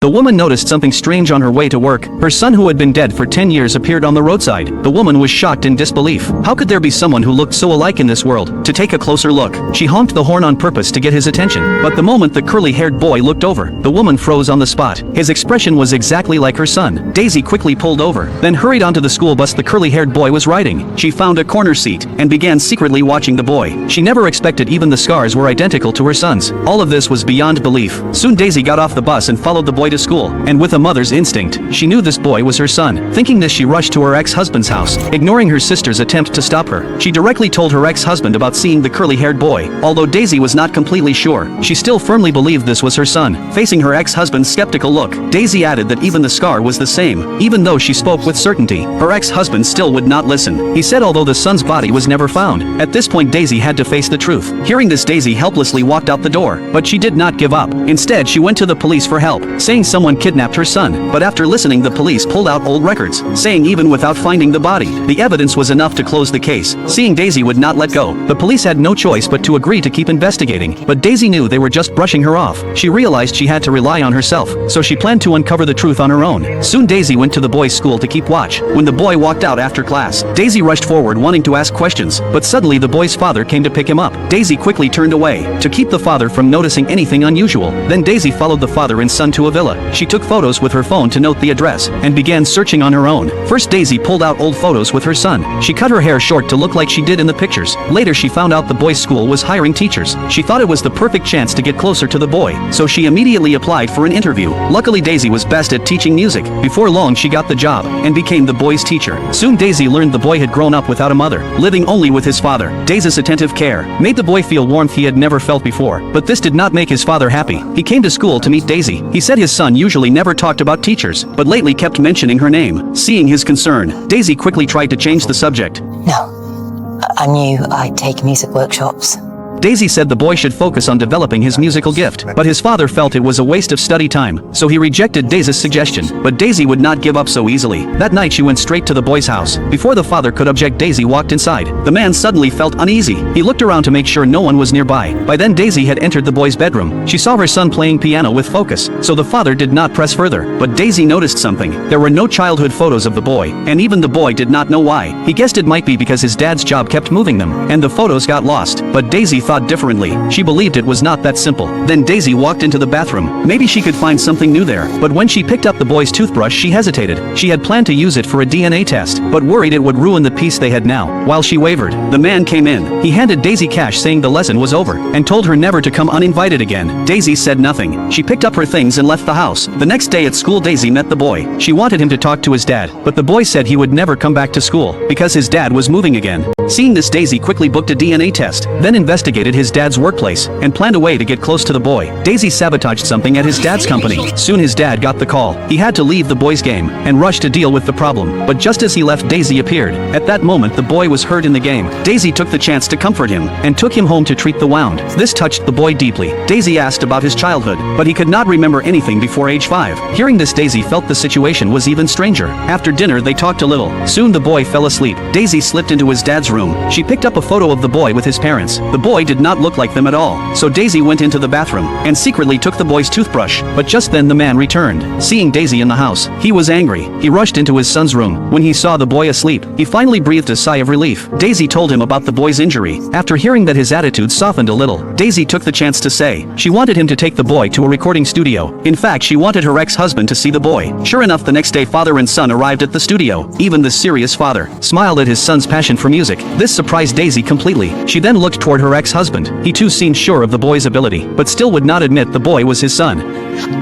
The woman noticed something strange on her way to work. Her son, who had been dead for 10 years, appeared on the roadside. The woman was shocked in disbelief. How could there be someone who looked so alike in this world? To take a closer look, she honked the horn on purpose to get his attention. But the moment the curly-haired boy looked over, the woman froze on the spot. His expression was exactly like her son. Daisy quickly pulled over, then hurried onto the school bus the curly-haired boy was riding. She found a corner seat and began secretly watching the boy. She never expected even the scars were identical to her son's. All of this was beyond belief. Soon Daisy got off the bus and followed the boy to school, and with a mother's instinct, she knew this boy was her son. Thinking this, she rushed to her ex-husband's house. Ignoring her sister's attempt to stop her, she directly told her ex-husband about seeing the curly-haired boy. Although Daisy was not completely sure, she still firmly believed this was her son. Facing her ex-husband's skeptical look, Daisy added that even the scar was the same. Even though she spoke with certainty, her ex-husband still would not listen. He said although the son's body was never found. At this point, Daisy had to face the truth. Hearing this, Daisy helplessly walked out the door, but she did not give up. Instead, she went to the police for help, saying someone kidnapped her son. But after listening, the police pulled out old records, saying even without finding the body, the evidence was enough to close the case. Seeing Daisy would not let go, the police had no choice but to agree to keep investigating. But Daisy knew they were just brushing her off. She realized she had to rely on herself, so she planned to uncover the truth on her own. Soon Daisy went to the boys' school to keep watch. When the boy walked out after class, Daisy rushed forward wanting to ask questions, but suddenly the boy's father came to pick him up. Daisy quickly turned away, to keep the father from noticing anything unusual. Then Daisy followed the father and son to a villa. She took photos with her phone to note the address, and began searching on her own. First, Daisy pulled out old photos with her son. She cut her hair short to look like she did in the pictures. Later, she found out the boys' school was hiring teachers. She thought it was the perfect chance to get closer to the boy, so she immediately applied for an interview. Luckily, Daisy was best at teaching music. Before long, she got the job, and became the boy's teacher. Soon Daisy learned the boy had grown up without a mother, living only with his father. Daisy's attentive care made the boy feel warmth he had never felt before, but this did not make his father happy. He came to school to meet Daisy. He said his son usually never talked about teachers, but lately kept mentioning her name. Seeing his concern, Daisy quickly tried to change the subject. No, I knew I'd take music workshops. Daisy said the boy should focus on developing his musical gift, but his father felt it was a waste of study time, so he rejected Daisy's suggestion. But Daisy would not give up so easily. That night she went straight to the boy's house. Before the father could object, Daisy walked inside. The man suddenly felt uneasy. He looked around to make sure no one was nearby. By then Daisy had entered the boy's bedroom. She saw her son playing piano with focus, so the father did not press further. But Daisy noticed something. There were no childhood photos of the boy, and even the boy did not know why. He guessed it might be because his dad's job kept moving them, and the photos got lost. But Daisy thought differently. She believed it was not that simple. Then Daisy walked into the bathroom. Maybe she could find something new there. But when she picked up the boy's toothbrush, she hesitated. She had planned to use it for a DNA test, but worried it would ruin the piece they had now. While she wavered, the man came in. He handed Daisy cash, saying the lesson was over, and told her never to come uninvited again. Daisy said nothing. She picked up her things and left the house. The next day at school, Daisy met the boy. She wanted him to talk to his dad, but the boy said he would never come back to school, because his dad was moving again. Seeing this, Daisy quickly booked a DNA test, then investigated his dad's workplace, and planned a way to get close to the boy. Daisy sabotaged something at his dad's company. Soon his dad got the call. He had to leave the boy's game, and rushed to deal with the problem. But just as he left, Daisy appeared. At that moment, the boy was hurt in the game. Daisy took the chance to comfort him, and took him home to treat the wound. This touched the boy deeply. Daisy asked about his childhood, but he could not remember anything before age 5. Hearing this, Daisy felt the situation was even stranger. After dinner, they talked a little. Soon the boy fell asleep. Daisy slipped into his dad's room. She picked up a photo of the boy with his parents. The boy did not look like them at all, so Daisy went into the bathroom, and secretly took the boy's toothbrush. But just then the man returned. Seeing Daisy in the house, he was angry. He rushed into his son's room. When he saw the boy asleep, he finally breathed a sigh of relief. Daisy told him about the boy's injury. After hearing that, his attitude softened a little. Daisy took the chance to say she wanted him to take the boy to a recording studio. In fact, she wanted her ex-husband to see the boy. Sure enough, the next day father and son arrived at the studio. Even the serious father smiled at his son's passion for music. This surprised Daisy completely. She then looked toward her ex-husband. He too seemed sure of the boy's ability, but still would not admit the boy was his son.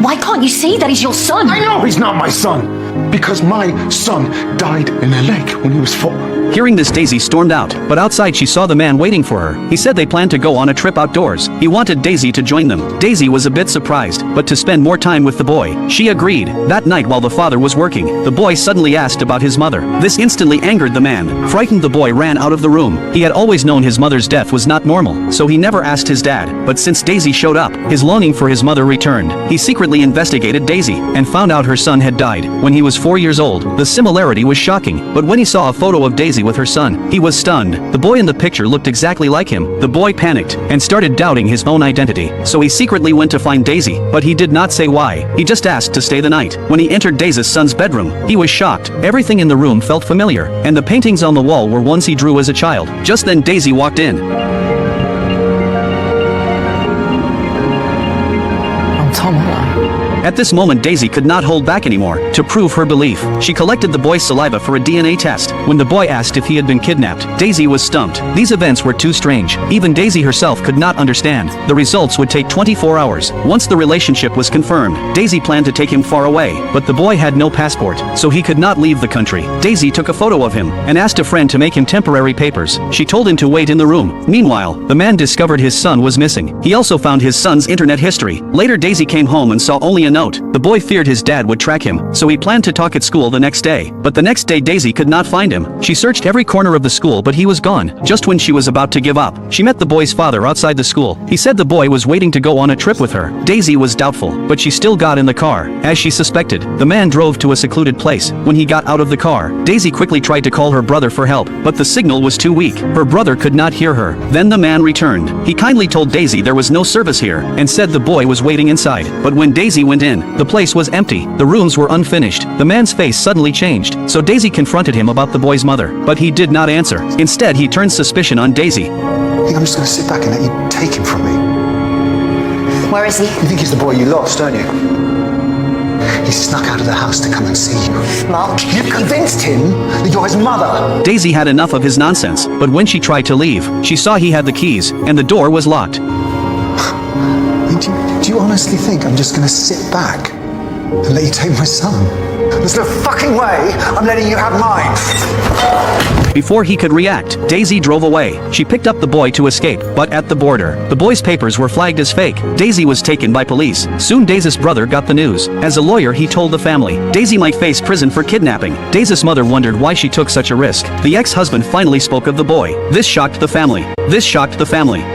Why can't you see that he's your son? I know he's not my son, because my son died in a lake when he was 4. Hearing this, Daisy stormed out, but outside she saw the man waiting for her. He said they planned to go on a trip outdoors. He wanted Daisy to join them. Daisy was a bit surprised, but to spend more time with the boy, she agreed. That night, while the father was working, the boy suddenly asked about his mother. This instantly angered the man. Frightened, the boy ran out of the room. He had always known his mother's death was not normal, so he never asked his dad. But since Daisy showed up, his longing for his mother returned. He secretly investigated Daisy, and found out her son had died when he was 4 years old. The similarity was shocking, but when he saw a photo of Daisy Daisy with her son. He was stunned. The boy in the picture looked exactly like him. The boy panicked and started doubting his own identity. So he secretly went to find Daisy, but he did not say why. He just asked to stay the night. When he entered Daisy's son's bedroom, he was shocked. Everything in the room felt familiar, and the paintings on the wall were ones he drew as a child. Just then Daisy walked in. I'm Tom, aren't I? At this moment Daisy could not hold back anymore. To prove her belief, she collected the boy's saliva for a DNA test. When the boy asked if he had been kidnapped, Daisy was stumped. These events were too strange. Even Daisy herself could not understand. The results would take 24 hours. Once the relationship was confirmed, Daisy planned to take him far away, but the boy had no passport, so he could not leave the country. Daisy took a photo of him and asked a friend to make him temporary papers. She told him to wait in the room. Meanwhile, the man discovered his son was missing. He also found his son's internet history. Later Daisy came home and saw only a note. The boy feared his dad would track him, so he planned to talk at school the next day. But the next day Daisy could not find him. She searched every corner of the school but he was gone. Just when she was about to give up, she met the boy's father outside the school. He said the boy was waiting to go on a trip with her. Daisy was doubtful, but she still got in the car. As she suspected, the man drove to a secluded place. When he got out of the car, Daisy quickly tried to call her brother for help, but the signal was too weak. Her brother could not hear her. Then the man returned. He kindly told Daisy there was no service here and said the boy was waiting inside. But when Daisy went in, the place was empty. The rooms were unfinished. The man's face suddenly changed, so Daisy confronted him about the boy's mother, but he did not answer. Instead, he turned suspicion on Daisy. I think I'm just going to sit back and let you take him from me. Where is he? You think he's the boy you lost, don't you? He snuck out of the house to come and see you. Mark. You've convinced him that you're his mother. Daisy had enough of his nonsense, but when she tried to leave, she saw he had the keys, and the door was locked. Do you honestly think I'm just going to sit back and let you take my son? There's no fucking way I'm letting you have mine. Before he could react, Daisy drove away. She picked up the boy to escape, but at the border, the boy's papers were flagged as fake. Daisy was taken by police. Soon Daisy's brother got the news. As a lawyer, he told the family Daisy might face prison for kidnapping. Daisy's mother wondered why she took such a risk. The ex-husband finally spoke of the boy. This shocked the family.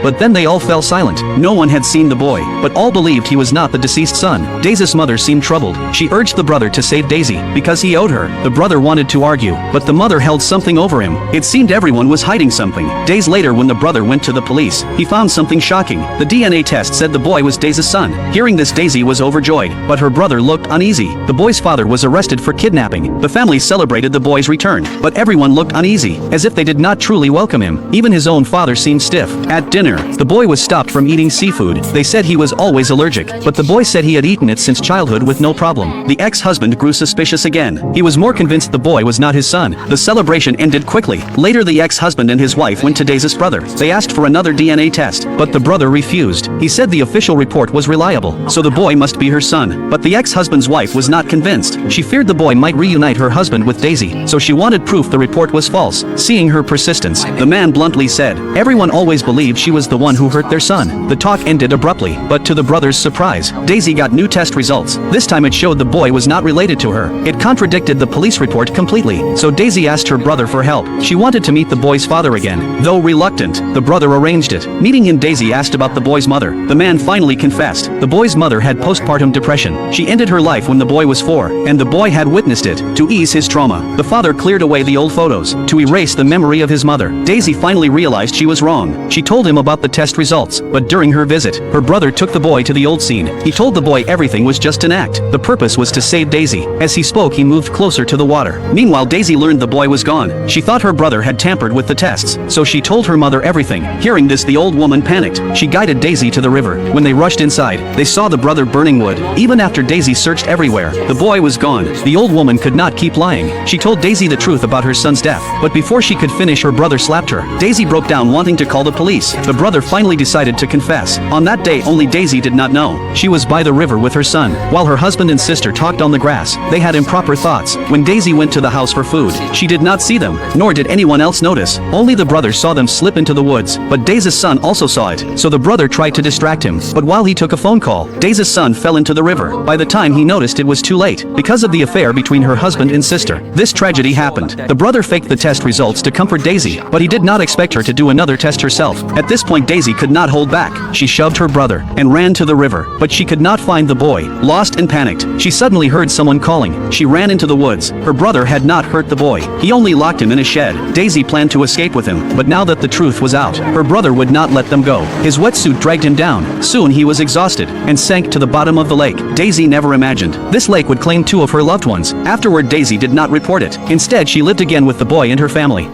But then they all fell silent. No one had seen the boy, but all believed he was not the deceased son. Daisy's mother seemed troubled. She urged the brother to save Daisy, because he owed her. The brother wanted to argue, but the mother held something over him. It seemed everyone was hiding something. Days later, when the brother went to the police, he found something shocking. The DNA test said the boy was Daisy's son. Hearing this, Daisy was overjoyed, but her brother looked uneasy. The boy's father was arrested for kidnapping. The family celebrated the boy's return, but everyone looked uneasy, as if they did not truly welcome him. Even his own father seemed stiff. At dinner, the boy was stopped from eating seafood. They said he was always allergic, but the boy said he had eaten it since childhood with no problem. The ex-husband grew suspicious again. He was more convinced the boy was not his son. The celebration ended quickly. Later, the ex-husband and his wife went to Daisy's brother. They asked for another DNA test, but the brother refused. He said the official report was reliable, so the boy must be her son. But the ex-husband's wife was not convinced. She feared the boy might reunite her husband with Daisy, so she wanted proof the report was false. Seeing her persistence, the man bluntly said, "Everyone always believed she was the one who hurt their son." The talk ended abruptly, but to the brother's surprise, Daisy got new test results. This time it showed the boy was not related to her. It contradicted the police report completely, so Daisy asked her brother for help. She wanted to meet the boy's father again. Though reluctant, the brother arranged it. Meeting him, Daisy asked about the boy's mother. The man finally confessed. The boy's mother had postpartum depression. She ended her life when the boy was 4, and the boy had witnessed it. To ease his trauma, the father cleared away the old photos to erase the memory of his mother. Daisy finally realized she was wrong. She told him about the test results, but during her visit, her brother took the boy to the old scene. He told the boy everything was just an act. The purpose was to save Daisy. As he spoke, he moved closer to the water. Meanwhile, Daisy learned the boy was gone. She thought her brother had tampered with the tests, so she told her mother everything. Hearing this, the old woman panicked. She guided Daisy to the river. When they rushed inside, they saw the brother burning wood. Even after Daisy searched everywhere, the boy was gone. The old woman could not keep lying. She told Daisy the truth about her son's death, but before she could finish, her brother slapped her. Daisy broke down, wanting to call the police. The brother finally decided to confess. On that day, only Daisy did not know. She was by the river with her son, while her husband and sister talked on the grass. They had improper thoughts. When Daisy went to the house for food, she did not see them, nor did anyone else notice. Only the brother saw them slip into the woods, but Daisy's son also saw it, so the brother tried to distract him. But while he took a phone call, Daisy's son fell into the river. By the time he noticed, it was too late. Because of the affair between her husband and sister, this tragedy happened. The brother faked the test results to comfort Daisy, but he did not expect her to do another test herself. At this point, Daisy could not hold back. She shoved her brother and ran to the river, but she could not find the boy. Lost and panicked, she suddenly heard someone calling. She ran into the woods. Her brother had not hurt the boy. He only locked him in a shed. Daisy planned to escape with him, but now that the truth was out, her brother would not let them go. His wetsuit dragged him down. Soon he was exhausted and sank to the bottom of the lake. Daisy never imagined this lake would claim two of her loved ones. Afterward, Daisy did not report it. Instead, she lived again with the boy and her family.